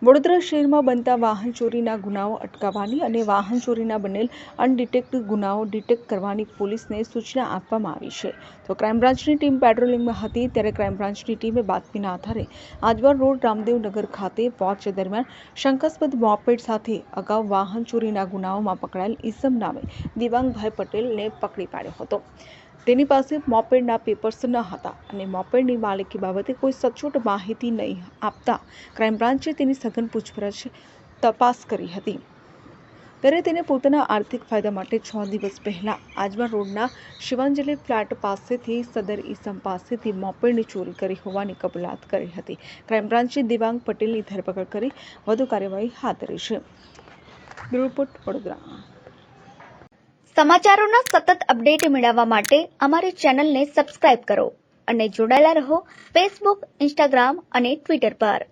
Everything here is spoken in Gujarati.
વડોદરા શહેરમાં બનતા વાહન ચોરીના ગુનાઓ અટકાવવાની અને વાહન ચોરીના બનેલ અનડિટેક્ટ ગુનાઓ ડિટેક્ટ કરવાની પોલીસને સૂચના આપવામાં આવી છે. તો ક્રાઇમ બ્રાન્ચની ટીમ પેટ્રોલિંગમાં હતી ત્યારે ક્રાઇમ બ્રાન્ચની ટીમે બાતમીના આધારે આજવા રોડ રામદેવનગર ખાતે વોચ દરમિયાન શંકાસ્પદ મોપેડ સાથે અગાઉ વાહન ચોરીના ગુનાઓમાં પકડાયેલ ઈસમ નામે દિવાંગભાઈ પટેલને પકડી પાડ્યો હતો. તેની પાસે મોપેડના પેપર્સ ન હતા અને મોપેડની માલિકી બાબતે કોઈ સચોટ માહિતી નહીં આપતા ક્રાઇમ બ્રાન્ચે તેની સઘન પૂછપરછ તપાસ કરી હતી. ત્યારે તેને પોતાના આર્થિક ફાયદા માટે 6 દિવસ પહેલા આજવા રોડના શિવાંજલિ ફ્લેટ પાસેથી સદર ઈસમ પાસેથી મોપેડની ચોરી કરી હોવાની કબૂલાત કરી હતી. ક્રાઇમ બ્રાન્ચે દિવાંગ પટેલની ધરપકડ કરી વધુ કાર્યવાહી હાથ ધરી છે. Bureau report Vadodara. સમાચારોના સતત અપડેટ મેળવવા માટે અમારી ચેનલને સબસ્ક્રાઇબ કરો અને જોડાયેલા રહો ફેસબુક, ઇન્સ્ટાગ્રામ અને ટ્વિટર પર.